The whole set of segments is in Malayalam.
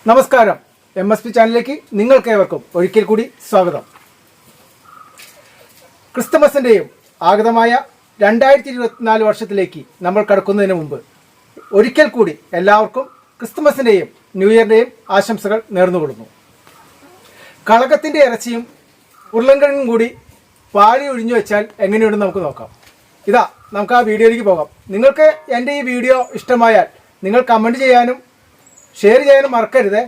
നമസ്കാരം. MSP ചാനലിലേക്ക് നിങ്ങൾക്കേവർക്കും ഒരിക്കൽ കൂടി സ്വാഗതം. ക്രിസ്തുമസിൻ്റെയും ആഗതമായ 2024 വർഷത്തിലേക്ക് നമ്മൾ കടക്കുന്നതിന് മുമ്പ് ഒരിക്കൽ കൂടി എല്ലാവർക്കും ക്രിസ്തുമസിൻ്റെയും ന്യൂ ഇയറിൻ്റെയും ആശംസകൾ നേർന്നുകൊള്ളുന്നു. കളകത്തിൻ്റെ ഇറച്ചിയും ഉരുളൻകിഴങ്ങും കൂടി പാലി ഒഴിഞ്ഞു വെച്ചാൽ എങ്ങനെയുണ്ടെന്ന് നമുക്ക് നോക്കാം. ഇതാ, നമുക്ക് ആ വീഡിയോയിലേക്ക് പോകാം. നിങ്ങൾക്ക് എൻ്റെ ഈ വീഡിയോ ഇഷ്ടമായാൽ നിങ്ങൾ കമൻറ്റ് ചെയ്യാനും ഷെയർ ചെയ്യാനും മറക്കരുത്.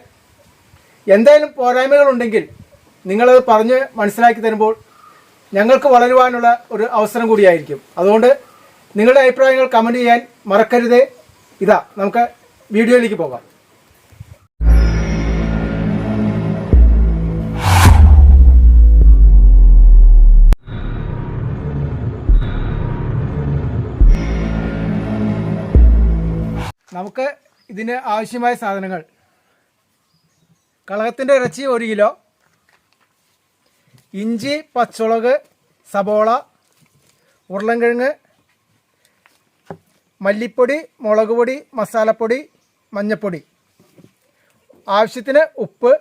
എന്തായാലും പോരായ്മകളുണ്ടെങ്കിൽ നിങ്ങളത് പറഞ്ഞ് മനസ്സിലാക്കി തരുമ്പോൾ ഞങ്ങൾക്ക് വളരുവാനുള്ള ഒരു അവസരം കൂടിയായിരിക്കും. അതുകൊണ്ട് നിങ്ങളുടെ അഭിപ്രായങ്ങൾ കമൻറ്റ് ചെയ്യാൻ മറക്കരുത്. ഇതാ, നമുക്ക് വീഡിയോയിലേക്ക് പോകാം. നമുക്ക് ഇതിന് ആവശ്യമായ സാധനങ്ങൾ: കളകത്തിൻ്റെ ഇറച്ചി 1 കിലോ, ഇഞ്ചി, പച്ചമുളക്, സബോള, ഉരുളൻകിഴങ്ങ്, മല്ലിപ്പൊടി, മുളക് പൊടി, മസാലപ്പൊടി, മഞ്ഞൾപ്പൊടി, ആവശ്യത്തിന് ഉപ്പ്,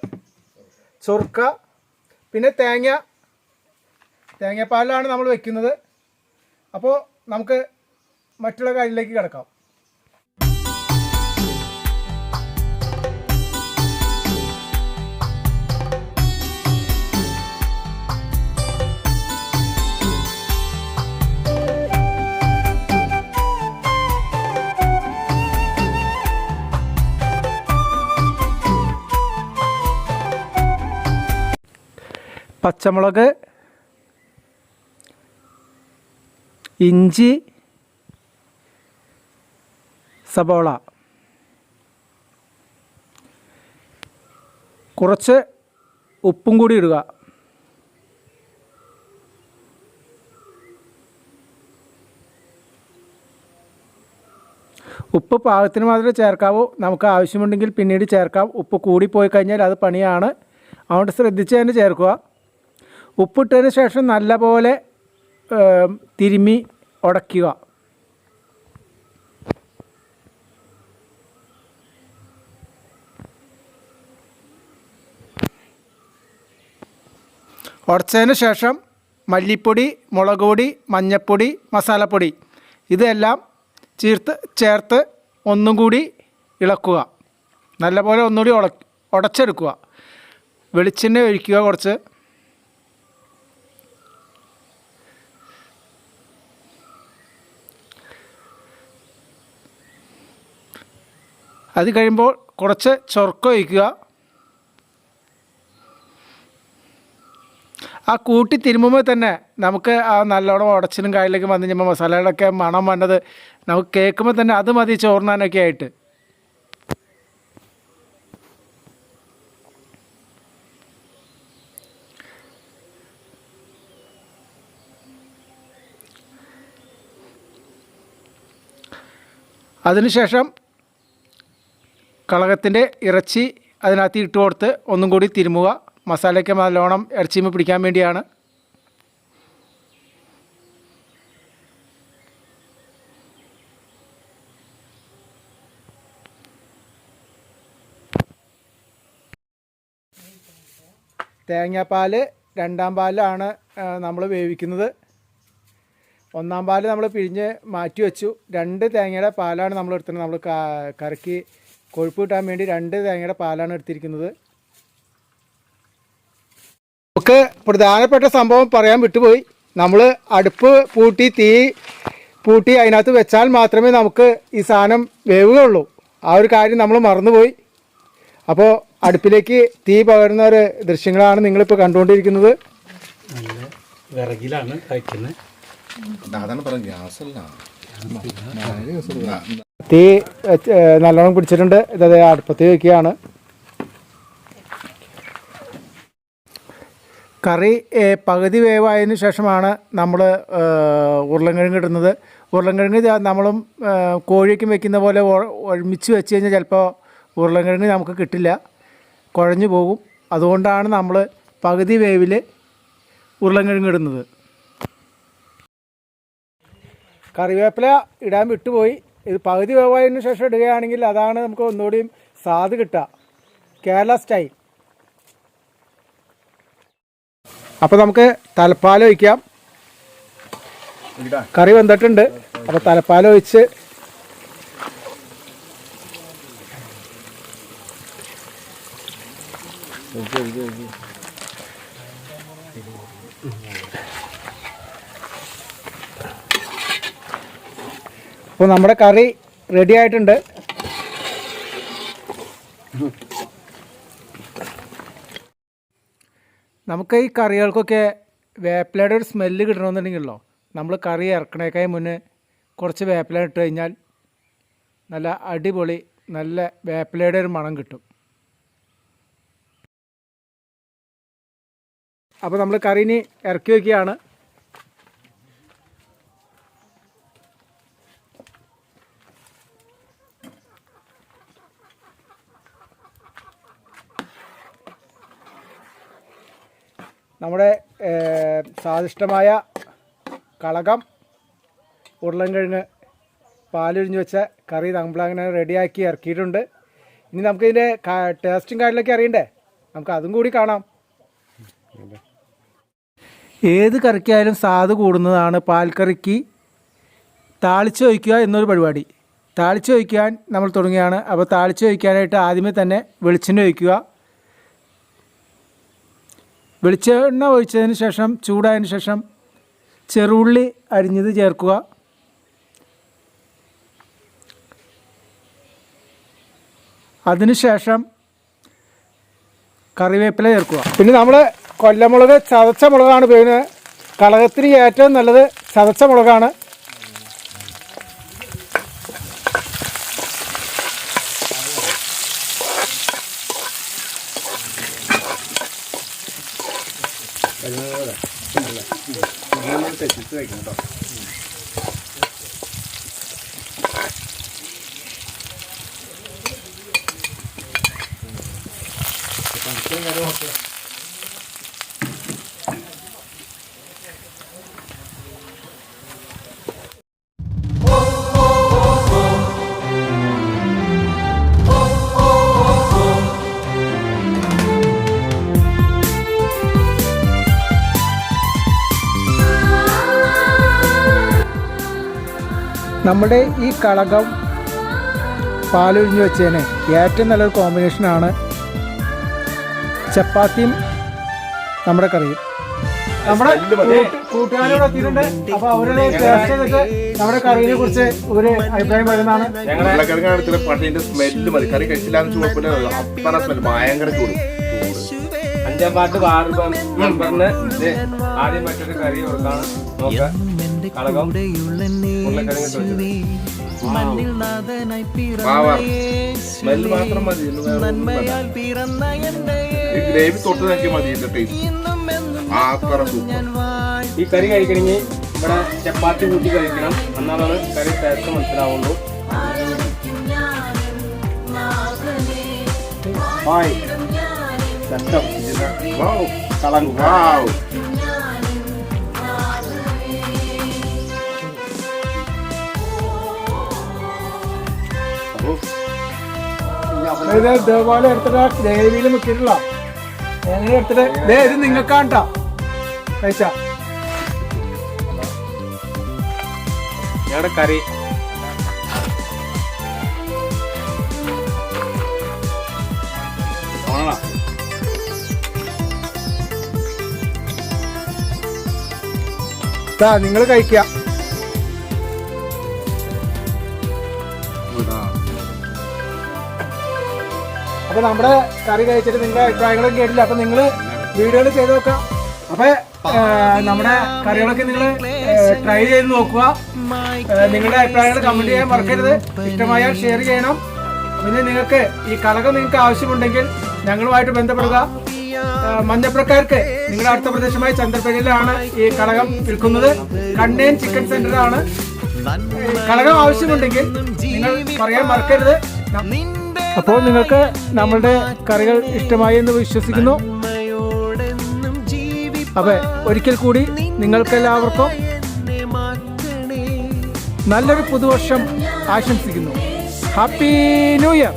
ചൊറുക്ക, പിന്നെ തേങ്ങാപ്പാലിലാണ് നമ്മൾ വെക്കുന്നത്. അപ്പോൾ നമുക്ക് മറ്റുള്ള കാര്യത്തിലേക്ക് കിടക്കാം. പച്ചമുളക്, ഇഞ്ചി, സബോള, കുറച്ച് ഉപ്പും കൂടി ഇടുക. ഉപ്പ് പാകത്തിന് മാത്രമേ ചേർക്കാവൂ. നമുക്ക് ആവശ്യമുണ്ടെങ്കിൽ പിന്നീട് ചേർക്കാം. ഉപ്പ് കൂടിപ്പോയി കഴിഞ്ഞാൽ അത് പണിയാണ്. അതുകൊണ്ട് ശ്രദ്ധിച്ച് തന്നെ ചേർക്കുക. ഉപ്പിട്ടതിന് ശേഷം നല്ലപോലെ തിരുമ്മി ഉടയ്ക്കുക. ഉടച്ചതിന് ശേഷം മല്ലിപ്പൊടി, മുളക് പൊടി, മഞ്ഞൾപ്പൊടി, മസാലപ്പൊടി ഇതെല്ലാം ചേർത്ത് ഒന്നും കൂടി ഇളക്കുക. നല്ലപോലെ ഒന്നുകൂടി ഉടച്ചെടുക്കുക. വെളിച്ചെണ്ണ ഒഴിക്കുക കുറച്ച്. അത് കഴിയുമ്പോൾ കുറച്ച് ചൊറുക്ക ഒഴിക്കുക. ആ കൂട്ടി തിരുമ്മുമ്പോൾ തന്നെ നമുക്ക് ആ നല്ലോണം ഉടച്ചിനും കായലിലേക്ക് വന്നു കഴിയുമ്പോൾ മസാലകളൊക്കെ മണം വന്നത് നമുക്ക് കേൾക്കുമ്പോൾ തന്നെ അത് മതി ചോറിനാനൊക്കെ ആയിട്ട്. അതിനുശേഷം കളകത്തിൻ്റെ ഇറച്ചി അതിനകത്ത് ഇട്ട് കൊടുത്ത് ഒന്നും കൂടി തിരുമുക. മസാലയ്ക്ക് നല്ലോണം ഇറച്ചിയുമ്പോൾ പിടിക്കാൻ വേണ്ടിയാണ്. തേങ്ങാപ്പാൽ 2ാം പാലാണ് നമ്മൾ വേവിക്കുന്നത്. 1ാം പാൽ നമ്മൾ പിഴിഞ്ഞ് മാറ്റി വെച്ചു. 2 തേങ്ങയുടെ പാലാണ് നമ്മൾ എടുത്തത്. നമ്മൾ കറക്കി കൊഴുപ്പ് കിട്ടാൻ വേണ്ടി 2 തേങ്ങയുടെ പാലാണ് എടുത്തിരിക്കുന്നത്. നമുക്ക് പ്രധാനപ്പെട്ട സംഭവം പറയാൻ വിട്ടുപോയി. നമ്മൾ അടുപ്പ് തീ പൂട്ടി അതിനകത്ത് വെച്ചാൽ മാത്രമേ നമുക്ക് ഈ സാധനം വേവുകയുള്ളൂ. ആ ഒരു കാര്യം നമ്മൾ മറന്നുപോയി. അപ്പോൾ അടുപ്പിലേക്ക് തീ പകരുന്ന ഒരു ദൃശ്യങ്ങളാണ് നിങ്ങളിപ്പോൾ കണ്ടുകൊണ്ടിരിക്കുന്നത്. നല്ല വിറകിലാണ് കഴിക്കുന്നത്. തീ നല്ലോണം പിടിച്ചിട്ടുണ്ട്. ഇതേ അടുപ്പത്ത് വയ്ക്കുകയാണ്. കറി പകുതി വേവായതിനു ശേഷമാണ് നമ്മൾ ഉരുളൻകിഴങ്ങ് ഇടുന്നത്. ഉരുളൻകിഴങ്ങ് നമ്മളും കോഴിക്കും വെക്കുന്ന പോലെ ഒരുമിച്ച് വെച്ച് കഴിഞ്ഞാൽ ചിലപ്പോൾ ഉരുളൻകിഴങ്ങ് നമുക്ക് കിട്ടില്ല, കുഴഞ്ഞു പോകും. അതുകൊണ്ടാണ് നമ്മൾ പകുതി വേവിൽ ഉരുളൻകിഴങ്ങ് ഇടുന്നത്. കറിവേപ്പില ഇടാൻ വിട്ടുപോയി. ഇത് പകുതി വേവായതിനു ശേഷം ഇടുകയാണെങ്കിൽ അതാണ് നമുക്ക് ഒന്നുകൂടിയും സ്വാദ് കിട്ടുക. കേരള സ്റ്റൈൽ. അപ്പോൾ നമുക്ക് തലപ്പാൽ ഒഴിക്കാം. കറി വെന്തിട്ടുണ്ട്. അപ്പോൾ തലപ്പാൽ ഒഴിച്ച് അപ്പോൾ നമ്മുടെ കറി റെഡി ആയിട്ടുണ്ട്. നമുക്ക് ഈ കറികൾക്കൊക്കെ വേപ്പിലയുടെ ഒരു സ്മെല്ല് കിട്ടണമെന്നുണ്ടെങ്കിലോ നമ്മൾ കറി ഇറക്കണേക്കായി മുന്നേ കുറച്ച് വേപ്പില ഇട്ട് കഴിഞ്ഞാൽ നല്ല അടിപൊളി നല്ല വേപ്പിലയുടെ ഒരു മണം കിട്ടും. അപ്പോൾ നമ്മൾ കറി ഇനി ഇറക്കി വയ്ക്കുകയാണ്. നമ്മുടെ സ്വാദിഷ്ടമായ കളകം ഉരുളൻകിഴങ്ങ് പാലൊഴിഞ്ഞ് വെച്ച കറി നമ്മളങ്ങനെ റെഡിയാക്കി ഇറക്കിയിട്ടുണ്ട്. ഇനി നമുക്കിതിൻ്റെ ടേസ്റ്റും കാര്യങ്ങളൊക്കെ അറിയണ്ടേ, നമുക്ക് അതും കൂടി കാണാം. ഏത് കറിക്കായാലും സ്വാദ് കൂടുന്നതാണ് പാൽക്കറിക്ക് താളിച്ച് ഒഴിക്കുക എന്നൊരു പരിപാടി. താളിച്ച് ഒഴിക്കാൻ നമ്മൾ തുടങ്ങിയാണ്. അപ്പോൾ താളിച്ച് ഒഴിക്കാനായിട്ട് ആദ്യമേ തന്നെ വെളിച്ചെണ്ണ ഒഴിക്കുക. വെളിച്ചെണ്ണ ഒഴിച്ചതിന് ശേഷം ചൂടായതിന് ശേഷം ചെറുള്ളി അരിഞ്ഞത് ചേർക്കുക. അതിനുശേഷം കറിവേപ്പില ചേർക്കുക. പിന്നെ നമ്മൾ കൊല്ലമുളക് ചതച്ച മുളകാണ് ഉപയോഗിക്കുന്നത്. കളകത്തിന് ഏറ്റവും നല്ലത് ചതച്ച മുളകാണ്. നമ്മുടെ ഈ കളകം പാലൊഴിഞ്ഞ് വെച്ചതിന് ഏറ്റവും നല്ലൊരു കോമ്പിനേഷനാണ് ചപ്പാത്തിയും നമ്മുടെ കറിയും. നമ്മുടെ കൂട്ടുകാരോട് എത്തിയിട്ടുണ്ട്. അപ്പോൾ അവരുടെ ടേസ്റ്റ് ചെയ്തിട്ട് നമ്മുടെ കറിയെ കുറിച്ച് ഒരു അഭിപ്രായം വരുന്നതാണ്. സ്മെല്ല് മതി, കറി കഴിച്ചില്ലാന്ന് ചൂടപ്പില്ല, അപ്പറ സ്മെല്ല് ഭയങ്കര ചൂട്. 5-ാം പാർട്ട് വാർഡ് മെമ്പറിന് ആദ്യം മറ്റൊരു കറി കൊടുക്കാണ്. നോക്കാം കളകം സ്മെല്ല് മാത്രം മതി, ഗ്രേവി തൊട്ട് നോക്കി മതി. ഈ കറി കഴിക്കണമെങ്കിൽ ഇവിടെ ചപ്പാത്തി കൂട്ടി കഴിക്കണം, എന്നാലാണ് കറി ടേസ്റ്റ് മനസ്സിലാവുള്ളൂ. ഇതേപോലെ എടുത്തിട്ട് ഗ്രേവിയിൽ മുക്കിയിട്ടുള്ള എങ്ങനെ എടുത്തിട്ട് ഇത് നിങ്ങൾക്കാണ്ടാ കഴിച്ച ഞങ്ങളുടെ കറി നിങ്ങൾ കഴിക്കുക. അപ്പൊ നമ്മുടെ കറി കഴിച്ചിട്ട് നിങ്ങളുടെ അഭിപ്രായങ്ങളും കേട്ടില്ല. അപ്പൊ നിങ്ങൾ വീഡിയോകൾ ചെയ്ത് നോക്കാം. അപ്പൊ നമ്മുടെ കറികളൊക്കെ നിങ്ങൾ ട്രൈ ചെയ്ത് നോക്കുക. നിങ്ങളുടെ അഭിപ്രായങ്ങൾ കമന്റ് ചെയ്യാൻ മറക്കരുത്. ഇഷ്ടമായാൽ ഷെയർ ചെയ്യണം. പിന്നെ നിങ്ങൾക്ക് ഈ കളകം നിങ്ങൾക്ക് ആവശ്യമുണ്ടെങ്കിൽ ഞങ്ങളുമായിട്ട് ബന്ധപ്പെടുക. മഞ്ഞപ്പുറക്കാർക്ക് നിങ്ങളുടെ അടുത്ത പ്രദേശമായ ചന്ദ്രപ്പേരയിലാണ് ഈ കളകം വിൽക്കുന്നത്. കണ്ണേൻ ചിക്കൻ സെന്ററാണ്. കളകം ആവശ്യമുണ്ടെങ്കിൽ നിങ്ങൾ പറയാൻ മറക്കരുത്. അപ്പോൾ നിങ്ങൾക്ക് നമ്മളുടെ കറികൾ ഇഷ്ടമായി എന്ന് വിശ്വസിക്കുന്നു. അപ്പൊ ഒരിക്കൽ കൂടി നിങ്ങൾക്കെല്ലാവർക്കും നല്ലൊരു പുതുവർഷം ആശംസിക്കുന്നു. Happy new year.